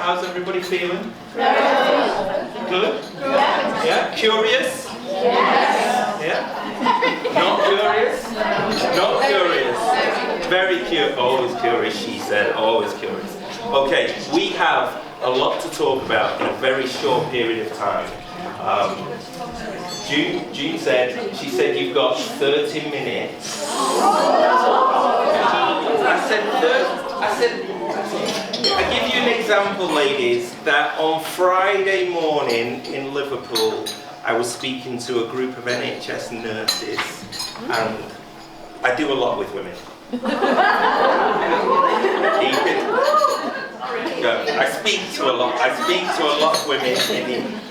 How's everybody feeling? Good? Yeah? Curious? Yes. Yeah? Not curious? Not curious. Very curious. Always curious, she said. Always curious. Okay, we have a lot to talk about in a very short period of time. June said, she said you've got 30 minutes. I give you an example, ladies, that on Friday morning in Liverpool, I was speaking to a group of NHS nurses, and I do a lot with women. I speak to a lot of women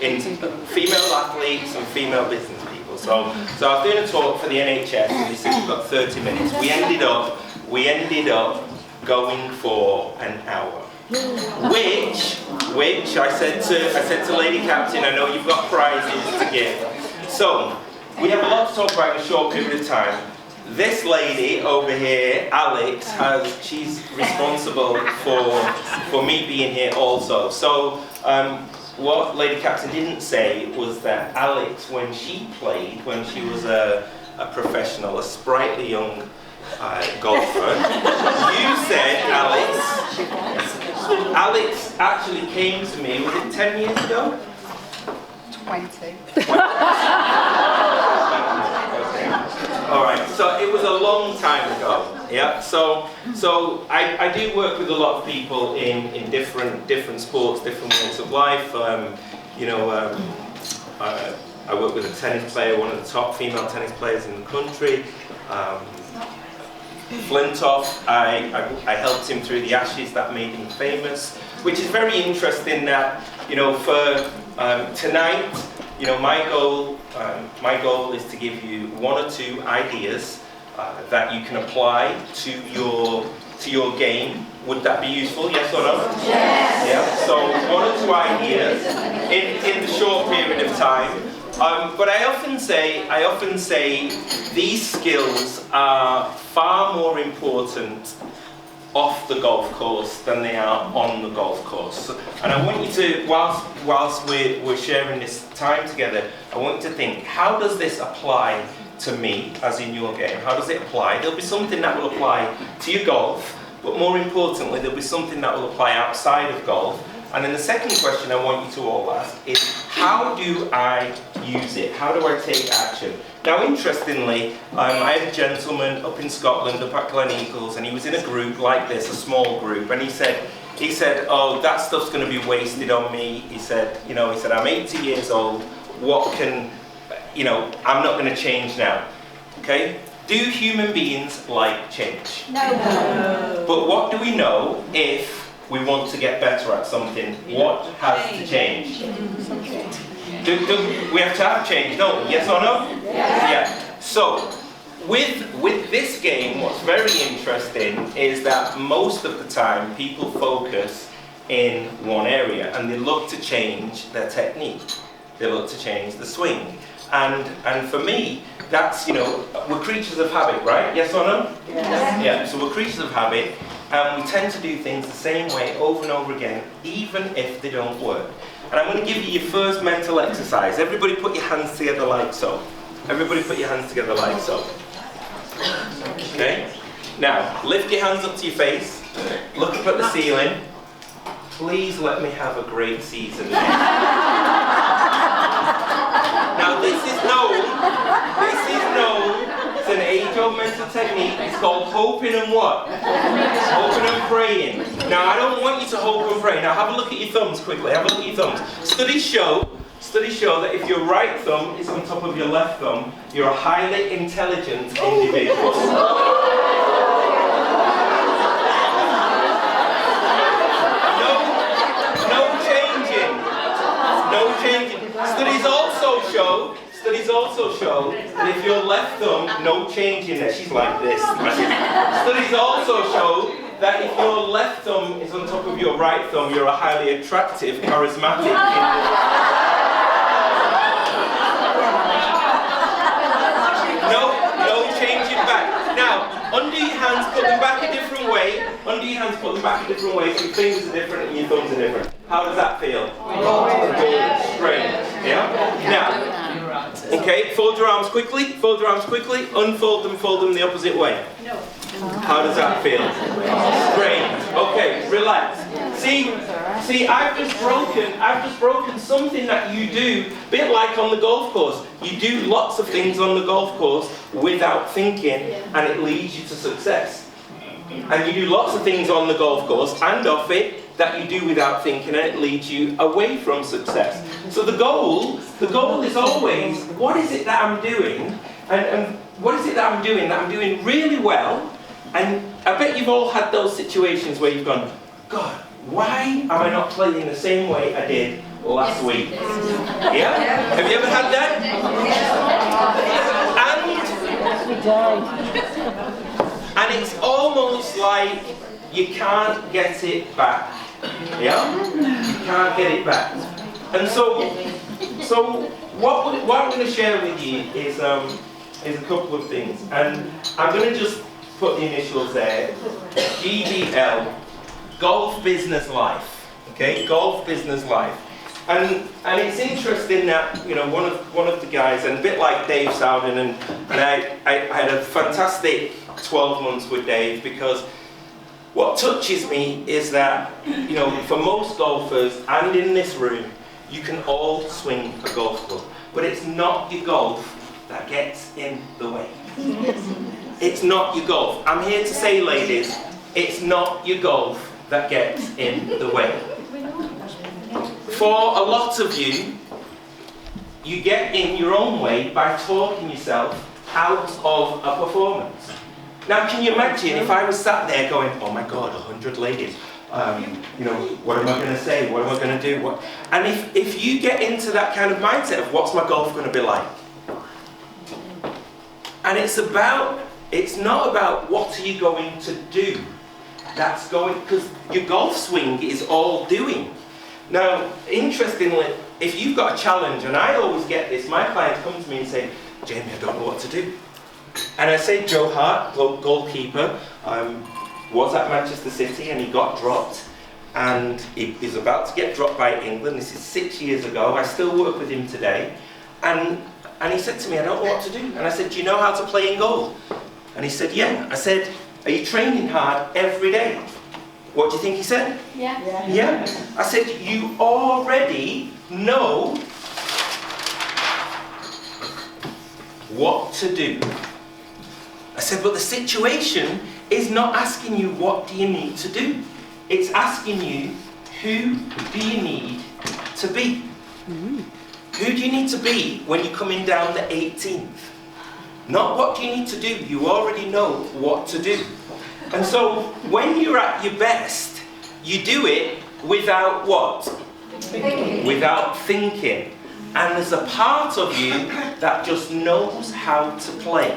in female athletes and female business people. So I was doing a talk for the NHS, and they said we've got 30 minutes. We ended up going for an hour. Which I said to Lady Captain, I know you've got prizes to give. So we have a lot to talk about in a short period of time. This lady over here, Alex, she's responsible for me being here also. So what Lady Captain didn't say was that Alex, when she played, when she was a professional, a sprightly young golfer, you said, Alex actually came to me, was it 10 years ago? 20. Alright, so it was a long time ago, yeah? So I do work with a lot of people in different sports, different walks of life. I work with a tennis player, one of the top female tennis players in the country. Flintoff, I helped him through the Ashes that made him famous, which is very interesting that, for tonight, my goal is to give you one or two ideas that you can apply to your game. Would that be useful? Yes or no? Yes. Yeah. So one or two ideas in the short period of time. But I often say these skills are far more important off the golf course than they are on the golf course. And I want you to, whilst we're sharing this time together, I want you to think, how does this apply to me, as in your game? How does it apply? There'll be something that will apply to your golf, but more importantly, there'll be something that will apply outside of golf. And then the second question I want you to all ask is, how do I use it? How do I take action? Now, interestingly, I had a gentleman up in Scotland, up at Glen Eagles, and he was in a group like this, a small group, and he said, oh, that stuff's going to be wasted on me. He said, I'm 80 years old. I'm not going to change now. Okay? Do human beings like change? No. But what do we know if we want to get better at something? What has to change? Do we have to have change, don't we? Yes or no? Yes. Yeah. So, with this game, what's very interesting is that most of the time people focus in one area and they look to change their technique. They look to change the swing. And for me, that's, we're creatures of habit, right? Yes or no? Yes. Yeah, so we're creatures of habit, and we tend to do things the same way over and over again, even if they don't work. And I'm going to give you your first mental exercise. Everybody put your hands together like so. Everybody put your hands together like so. Okay? Now, lift your hands up to your face. Look up at the ceiling. Please let me have a great season. Now, this is known, it's an age-old mental technique. It's called hoping and what? Hoping and praying. Now, I don't want you to hope and pray. Now, have a look at your thumbs quickly. Have a look at your thumbs. Studies show that if your right thumb is on top of your left thumb, you're a highly intelligent individual. No changing. Studies also show that if your left thumb, no changing there. She's like this. Studies also show that if your left thumb is on top of your right thumb, you're a highly attractive, charismatic individual. No changing back. Now, Undo your hands, put them back a different way. Undo your hands, put them back a different way. So your fingers are different and your thumbs are different. How does that feel? Good. Straight. Yeah? Now, okay, fold your arms quickly. Fold your arms quickly. Unfold them, fold them the opposite way. How does that feel? Straight. Okay, relax. See, I've just broken something that you do, a bit like on the golf course. You do lots of things on the golf course without thinking, and it leads you to success. And you do lots of things on the golf course and off it that you do without thinking, and it leads you away from success. So the goal is always, what is it that I'm doing, and what is it that I'm doing really well. And I bet you've all had those situations where you've gone, God, why am I not playing the same way I did last week? Yeah? Have you ever had that? And it's almost like you can't get it back. Yeah? You can't get it back. And so what I'm going to share with you is a couple of things. And I'm going to just put the initials there. GBL. Golf Business Life, okay? Golf Business Life, and it's interesting that, you know, one of the guys, and a bit like Dave Sowden, and I had a fantastic 12 months with Dave, because what touches me is that, you know, for most golfers and in this room, you can all swing a golf club, but it's not your golf that gets in the way. It's not your golf. I'm here to say, ladies, it's not your golf that gets in the way. For a lot of you, you get in your own way by talking yourself out of a performance. Now, can you imagine if I was sat there going, oh my God, 100 ladies, you know, what am I going to say? What am I going to do? What? And if you get into that kind of mindset of what's my golf going to be like? And it's not about what are you going to do. That's going, because your golf swing is all doing. Now, interestingly, if you've got a challenge, and I always get this, my clients come to me and say, Jamie, I don't know what to do. And I say, Joe Hart, goalkeeper, was at Manchester City and he got dropped. And he is about to get dropped by England. This is 6 years ago. I still work with him today. And he said to me, I don't know what to do. And I said, do you know how to play in goal? And he said, yeah. I said, are you training hard every day? What do you think he said? Yeah. Yeah. I said, you already know what to do. I said, but the situation is not asking you what do you need to do. It's asking you, who do you need to be? Who do you need to be when you're coming down the 18th? Not what do you need to do, you already know what to do. And so, when you're at your best, you do it without what? Thinking. Without thinking. And there's a part of you that just knows how to play.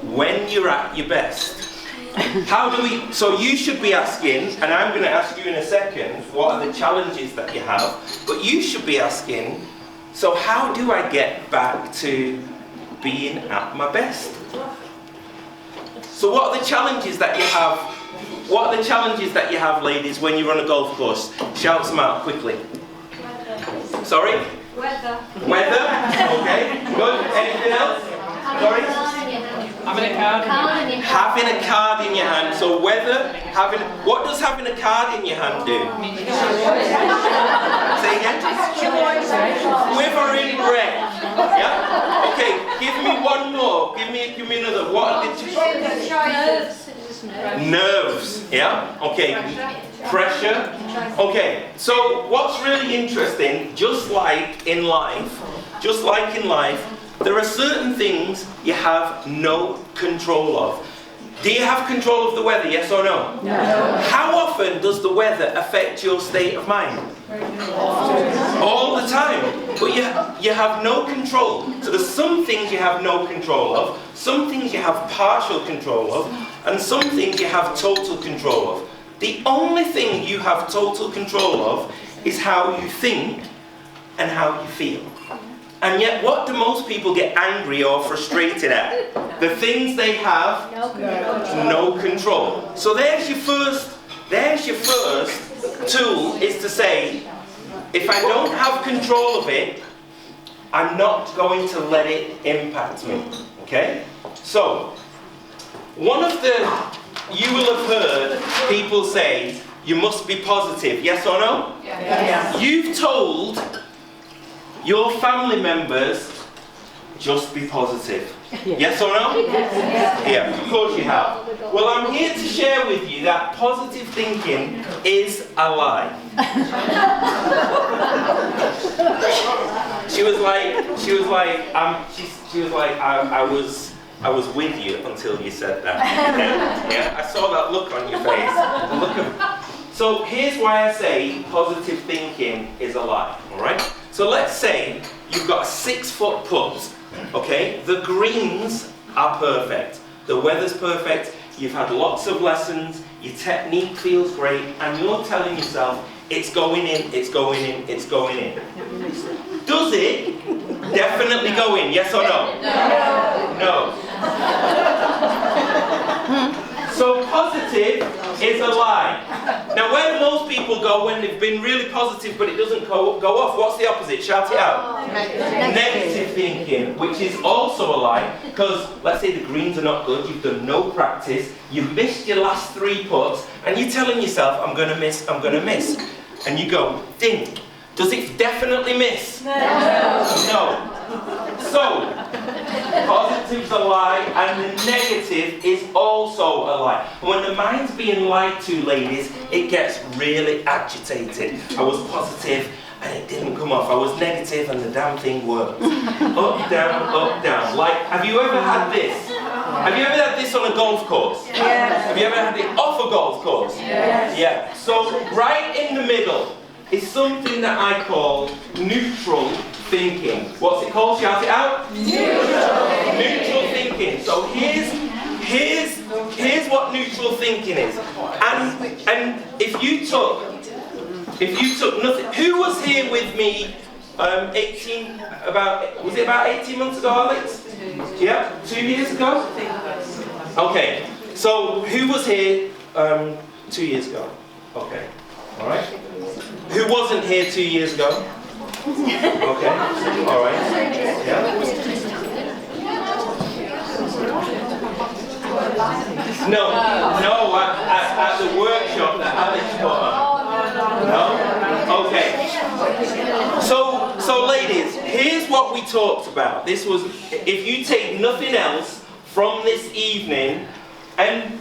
When you're at your best. So you should be asking, and I'm going to ask you in a second, what are the challenges that you have, but you should be asking, so how do I get back to being at my best? So what are the challenges that you have? What are the challenges that you have, ladies, when you're on a golf course? Shout them out quickly. Weather. Sorry? Weather. Weather? Okay, good. Anything else? Sorry? Having a card in your hand. Having a card in your hand. So weather, what does having a card in your hand do? Say again? Quivering breath. Yeah? Okay, give me one more. Give me another. What are the two? Nerves. Yeah? Okay. Pressure. Okay. So what's really interesting, just like in life, there are certain things you have no control of. Do you have control of the weather, yes or no? No. How often does the weather affect your state of mind? All the time. But you have no control. So there's some things you have no control of, some things you have partial control of, and some things you have total control of. The only thing you have total control of is how you think and how you feel. And yet, what do most people get angry or frustrated at? The things they have no control. So there's your first tool, is to say, if I don't have control of it, I'm not going to let it impact me. Okay? So, you will have heard people say, you must be positive. Yes or no? Yes. You've told your family members, just be positive. Yes or no? Yes. Yeah, of course you have. Well, I'm here to share with you that positive thinking is a lie. She was like, I was with you until you said that. Yeah, I saw that look on your face. So here's why I say positive thinking is a lie. All right. So let's say you've got a 6-foot putt. Okay, the greens are perfect. The weather's perfect. You've had lots of lessons. Your technique feels great, and you're telling yourself it's going in, it's going in, it's going in. Does it definitely go in? Yes or no? No. So positive is a lie. Now, where do most people go when they've been really positive but it doesn't go off? What's the opposite? Shout it out. Negative thinking, which is also a lie, because let's say the greens are not good, you've done no practice, you've missed your last 3 putts, and you're telling yourself, I'm going to miss, I'm going to miss. And you go, ding. Does it definitely miss? No. So, positive's a lie, and the negative is also a lie. When the mind's being lied to, ladies, it gets really agitated. I was positive, and it didn't come off. I was negative, and the damn thing worked. Up, down, up, down. Like, have you ever had this? Have you ever had this on a golf course? Yes. Have you ever had it off a golf course? Yes. Yeah. So, right in the middle is something that I call neutral thinking. What's it called? Shout it out. Neutral thinking. So here's what neutral thinking is. And if you took nothing, who was here with me? Was it about 18 months ago, Alex? Yeah, 2 years ago. Okay. So who was here 2 years ago? Okay. All right. Who wasn't here 2 years ago? Okay. All right. Yeah. No. At the workshop that Alex put on. No. Okay. So ladies, here's what we talked about. This was, if you take nothing else from this evening, and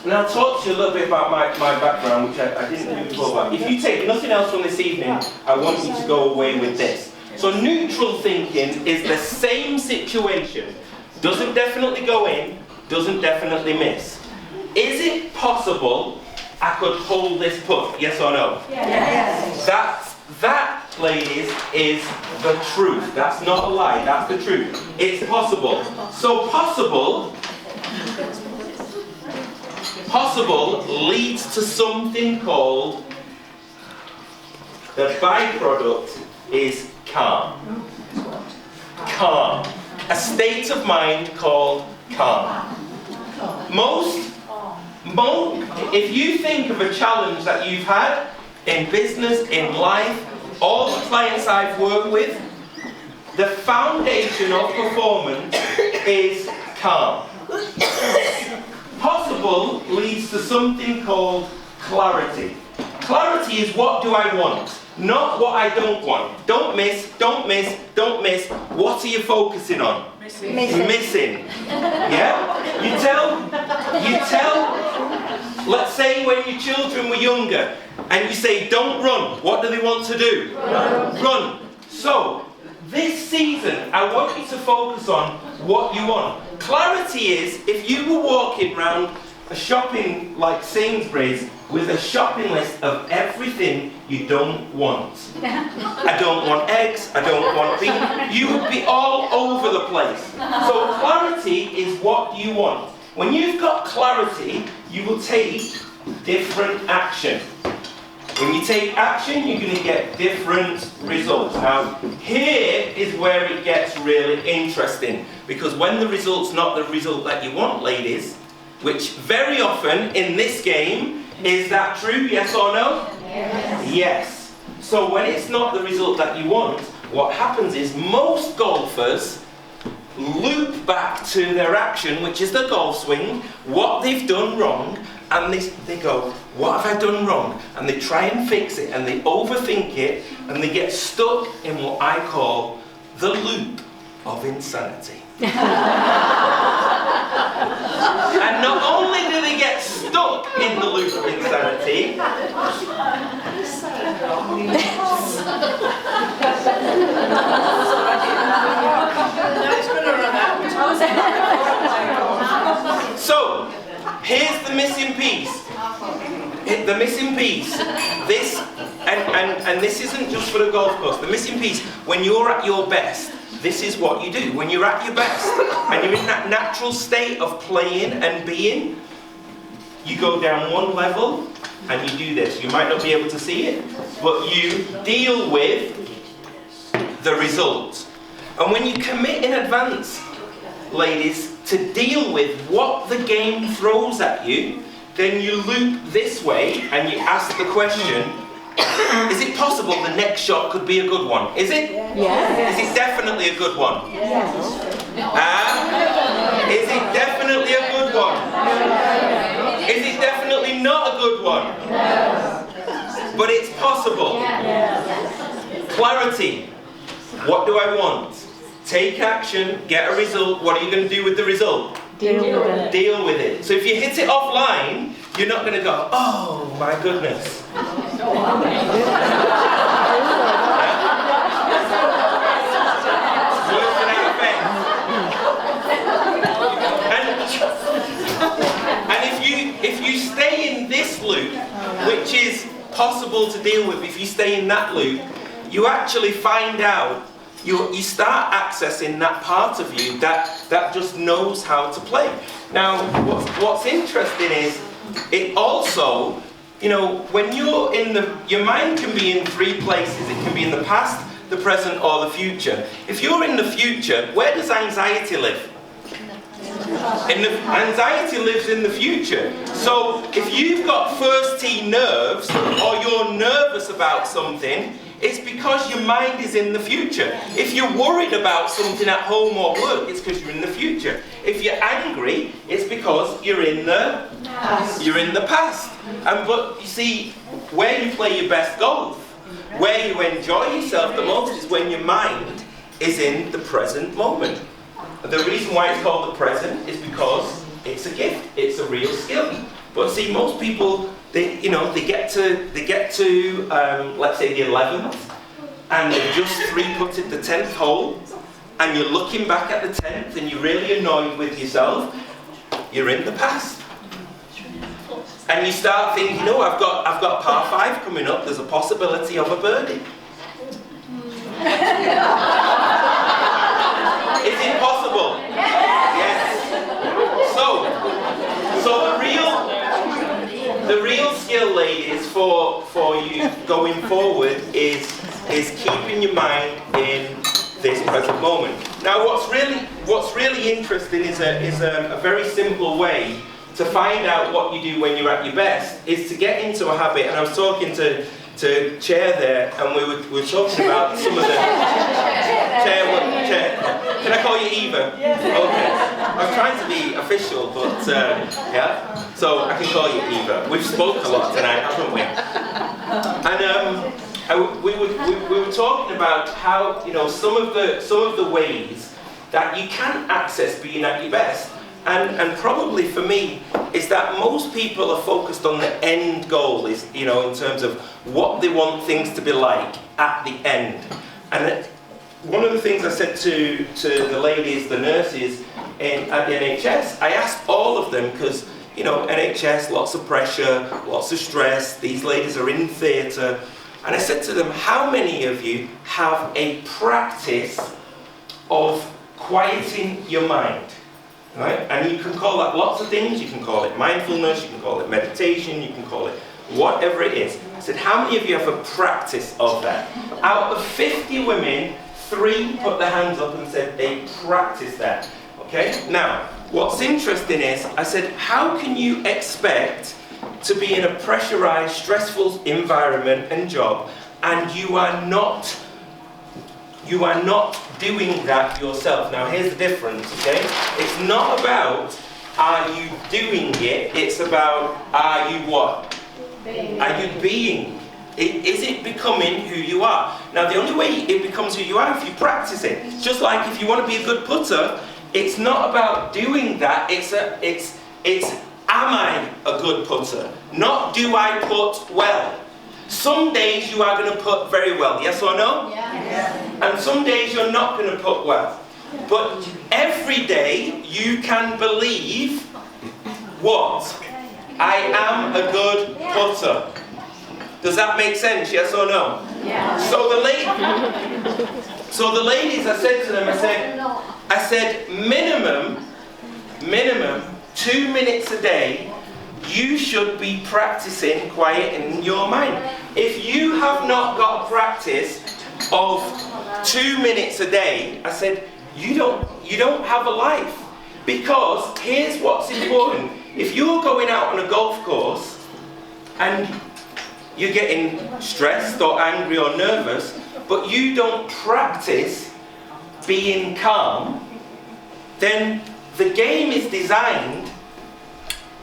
I'll talk to you a little bit about my background, which I didn't do before. But if you take nothing else from this evening, I want you to go away with this. So neutral thinking is the same situation. Doesn't definitely go in, doesn't definitely miss. Is it possible I could hold this putt? Yes or no? Yes. That, ladies, is the truth. That's not a lie, that's the truth. It's possible. So possible leads to something called, the byproduct is calm. Calm. A state of mind called calm. If you think of a challenge that you've had in business, in life, all the clients I've worked with, the foundation of performance is calm. Possible leads to something called clarity. Clarity is what do I want, not what I don't want. Don't miss, don't miss, don't miss. What are you focusing on? Missing. Yeah? You tell, let's say when your children were younger, and you say, don't run. What do they want to do? Run. So, this season, I want you to focus on what you want. Clarity is, if you were walking around a shopping like Sainsbury's with a shopping list of everything you don't want. I don't want eggs, I don't want beef. You would be all over the place. So clarity is what you want. When you've got clarity, you will take different action. When you take action, you're going to get different results. Now, here is where it gets really interesting, because when the result's not the result that you want, ladies, which very often in this game, is that true, yes or no? Yes. Yes. So when it's not the result that you want, what happens is most golfers loop back to their action, which is the golf swing, what they've done wrong, and they go, what have I done wrong? And they try and fix it, and they overthink it, and they get stuck in what I call the loop of insanity. And not only do they get stuck in the loop of insanity, so, here's the missing piece. The missing piece. This, and this isn't just for the golf course. The missing piece, when you're at your best, this is what you do. When you're at your best, and you're in that natural state of playing and being, you go down one level, and you do this. You might not be able to see it, but you deal with the result. And when you commit in advance, ladies, to deal with what the game throws at you, then you loop this way and you ask the question, is it possible the next shot could be a good one? Is it? Yes. Is it definitely a good one? Yes. Is it definitely a good one? Is it definitely not a good one? But it's possible. Clarity. What do I want? Take action, get a result. What are you going to do with the result? Deal with it. Deal with it. So if you hit it offline, you're not going to go, oh my goodness. Worse than out of bed. And if you stay in this loop, which is possible to deal with, if you stay in that loop, you actually find out, you start accessing that part of you that just knows how to play. Now, what's interesting is, it also, you know, when you're in your mind can be in three places. It can be in the past, the present, or the future. If you're in the future, where does anxiety live? Anxiety lives in the future. So if you've got first tee nerves, or you're nervous about something, it's because your mind is in the future. If you're worried about something at home or work, it's because you're in the future. If you're angry, it's because you're in the past. You're in the past. But you see, where you play your best golf, where you enjoy yourself the most, is when your mind is in the present moment. The reason why it's called the present is because it's a gift. It's a real skill. But see, most people, they get to let's say the 11th, and they've just three-putted the 10th hole, and you're looking back at the 10th, and you're really annoyed with yourself. You're in the past, and you start thinking, I've got a par 5 coming up. There's a possibility of a birdie. Is it possible? Yes. So the real skill, ladies, for you going forward is keeping your mind in this present moment. Now, what's really interesting is a very simple way to find out what you do when you're at your best, is to get into a habit. And I was talking to Chair there, and we were talking about some of the Chair. Can I call you Eva? Yes. Okay. I'm trying to be official, but yeah. So I can call you Eva. We've spoken a lot tonight, haven't we? And we were talking about how some of the ways that you can access being at your best. And probably for me, is that most people are focused on the end goal, in terms of what they want things to be like at the end. And one of the things I said to the ladies, the nurses at the NHS, I asked all of them, because, NHS, lots of pressure, lots of stress, these ladies are in theatre, and I said to them, how many of you have a practice of quieting your mind? Right? And you can call that lots of things. You can call it mindfulness, you can call it meditation, you can call it whatever it is. I said, how many of you have a practice of that? Out of 50 women, 3 put their hands up and said they practice that. Okay? Now, what's interesting is, I said, how can you expect to be in a pressurized, stressful environment and job, and you are not doing that yourself? Now, here's the difference, okay? It's not about, are you doing it? It's about, are you what? Are you being? Is it becoming who you are? Now, the only way it becomes who you are if you practice it. It's just like if you want to be a good putter, it's not about doing that. It's am I a good putter? Not do I putt well? Some days you are going to putt very well, yes or no? Yeah. And some days you're not going to putt well. But every day you can believe what? I am a good putter. Does that make sense, yes or no? Yeah. So the ladies, I said to them, I said, minimum 2 minutes a day, you should be practicing quiet in your mind. If you have not got practice of 2 minutes a day, I said, you don't have a life. Because here's what's important. If you're going out on a golf course and you're getting stressed or angry or nervous, but you don't practice being calm, then the game is designed,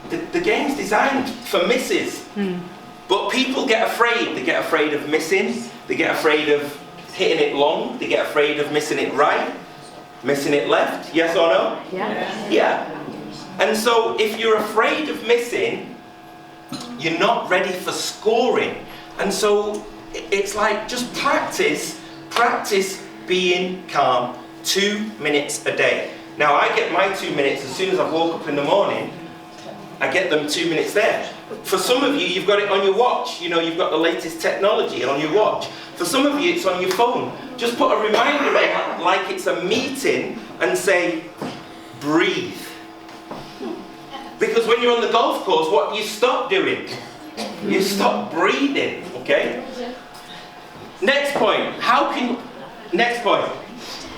the game's designed for misses. But people get afraid. They get afraid of missing. They get afraid of hitting it long. They get afraid of missing it right, missing it left. Yes or no? Yeah. Yeah. And so if you're afraid of missing, you're not ready for scoring. And so it's like, just practice being calm 2 minutes a day. Now, I get my 2 minutes as soon as I woke up in the morning. I get them 2 minutes there. For some of you, you've got it on your watch. You know, you've got the latest technology on your watch. For some of you, it's on your phone. Just put a reminder in, like it's a meeting, and say, breathe. Because when you're on the golf course, what do you stop doing? You stop breathing, okay? Next point. Next point.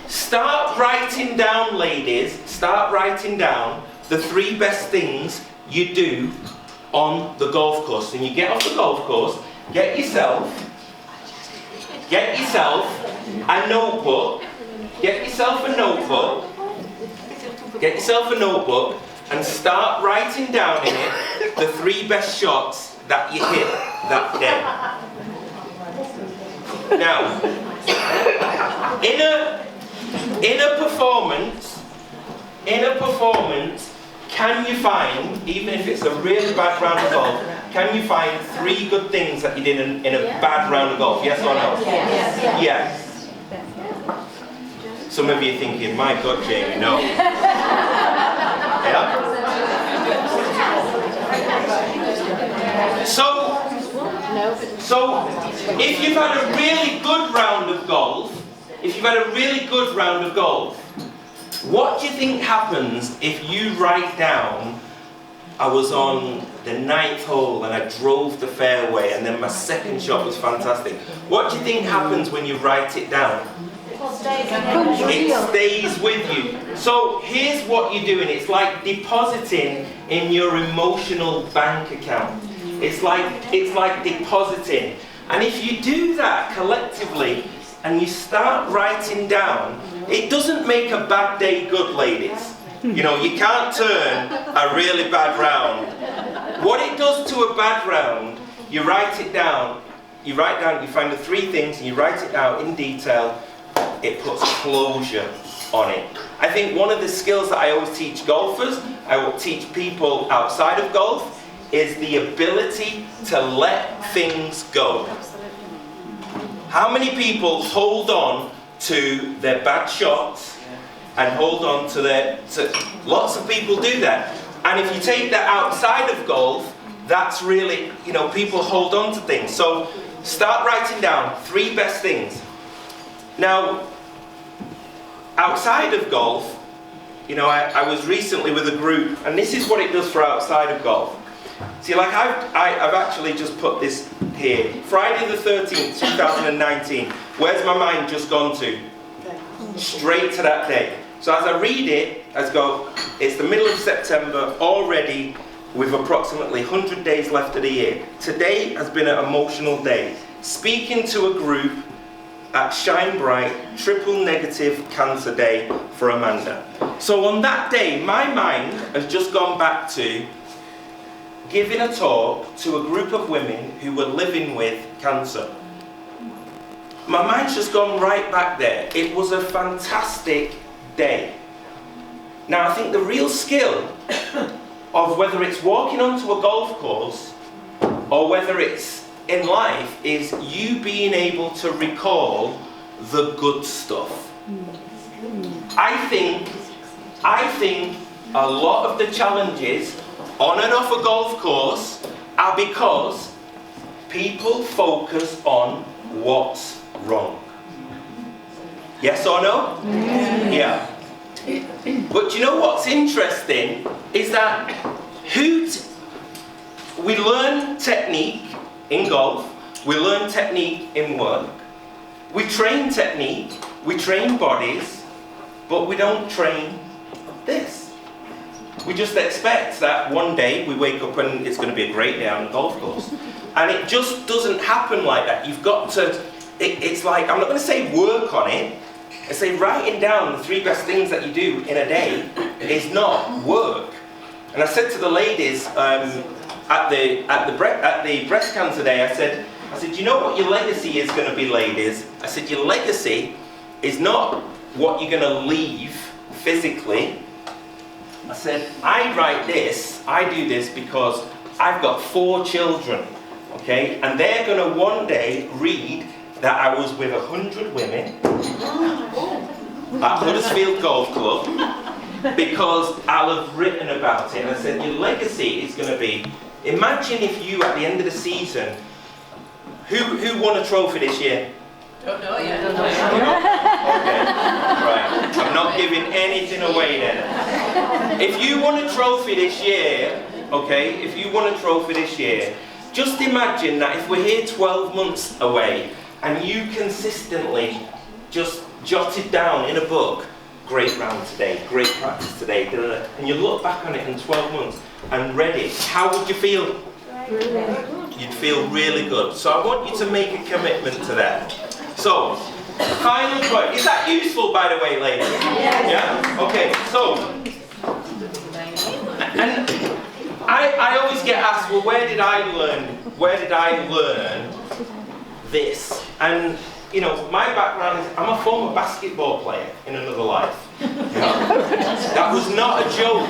Start writing down, ladies, start writing down the 3 best things you do on the golf course. And you get off the golf course, get yourself a notebook, and start writing down in it the 3 best shots that you hit that day. Now, in a performance, can you find, even if it's a really bad round of golf, can you find 3 good things that you did in a bad round of golf? Yes or no? Yes. Some of you are thinking, my God, Jamie, no. Yeah? So, if you've had a really good round of golf, what do you think happens if you write down, I was on the 9th hole and I drove the fairway and then my second shot was fantastic? What do you think happens when you write it down? It stays with you. So here's what you're doing. It's like depositing in your emotional bank account. It's like depositing. And if you do that collectively and you start writing down, it doesn't make a bad day good, ladies. You know, you can't turn a really bad round. What it does to a bad round, you write it down. You find the 3 things and you write it out in detail. It puts closure on it. I think one of the skills that I always teach golfers, I will teach people outside of golf, is the ability to let things go. How many people hold on to their bad shots and hold on to lots of people do that. And if you take that outside of golf, that's really, you know, people hold on to things. So start writing down 3 best things. Now, outside of golf, you know, I was recently with a group, and this is what it does for outside of golf. See, like I've actually just put this here. Friday the 13th, 2019. Where's my mind just gone to? Straight to that day. So as I read it, I go, it's the middle of September already with approximately 100 days left of the year. Today has been an emotional day. Speaking to a group at Shine Bright, triple negative cancer day for Amanda. So on that day, my mind has just gone back to giving a talk to a group of women who were living with cancer. My mind's just gone right back there. It was a fantastic day. Now I think the real skill of whether it's walking onto a golf course or whether it's in life is you being able to recall the good stuff. I think a lot of the challenges on and off a golf course are because people focus on what's wrong. Yes or no? Yeah. But you know what's interesting is that we learn technique in golf, we learn technique in work, we train technique, we train bodies, but we don't train this. We just expect that one day we wake up and it's going to be a great day on the golf course. And it just doesn't happen like that. You've got to, it's like, I'm not going to say work on it, I say writing down the 3 best things that you do in a day is not work. And I said to the ladies at the breast cancer day, I said, you know what your legacy is going to be, ladies? I said, your legacy is not what you're going to leave physically. I said, I write this, I do this because I've got 4 children, okay? And they're going to one day read that I was with 100 women at Huddersfield Golf Club because I'll have written about it. And I said, your legacy is going to be, imagine if you, at the end of the season, who won a trophy this year? Don't know yet. Okay, right. I'm not giving anything away then. If you won a trophy this year, okay, if you won a trophy this year, just imagine that if we're here 12 months away and you consistently just jotted down in a book, great round today, great practice today, and you look back on it in 12 months and read it, how would you feel? You'd feel really good. So I want you to make a commitment to that. So, final point. Is that useful, by the way, ladies? Yeah? Okay, so, and I always get asked, well, where did I learn this? And, you know, my background is, I'm a former basketball player in another life. Yeah? That was not a joke.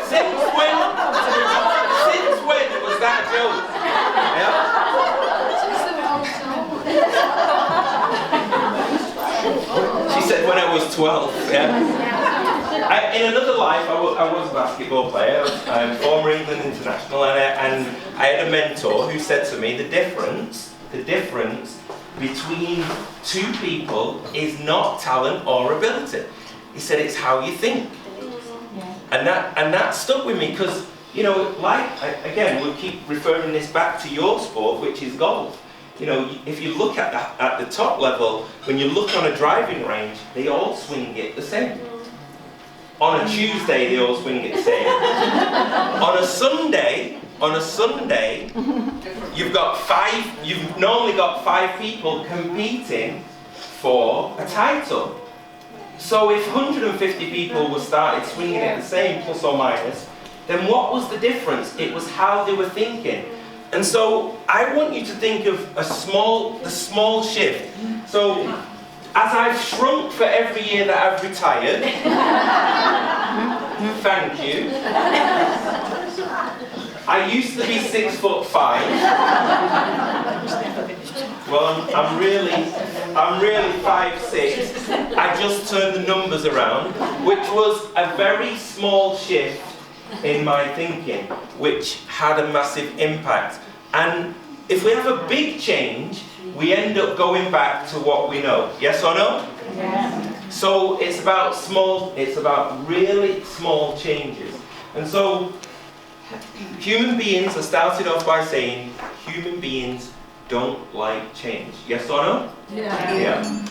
Since when was that a joke? Yeah? She said when I was 12, yeah? In another life, I was a basketball player. I'm former England international, and I had a mentor who said to me, the difference between 2 people is not talent or ability. He said it's how you think. And that stuck with me because, you know, like, again, we'll keep referring this back to your sport, which is golf. You know, if you look at the top level, when you look on a driving range, they all swing it the same. On a Tuesday, they all swing it the same. On a Sunday, you've normally got 5 people competing for a title. So if 150 people were started swinging it the same, plus or minus, then what was the difference? It was how they were thinking. And so I want you to think of the small shift. So as I've shrunk for every year that I've retired, thank you. I used to be 6'5". Well, I'm really 5'6". I just turned the numbers around, which was a very small shift in my thinking, which had a massive impact. And if we have a big change, we end up going back to what we know. Yes or no? Yes. So it's about really small changes. And so human beings, I started off by saying human beings don't like change. Yes or no? Yeah. Yeah.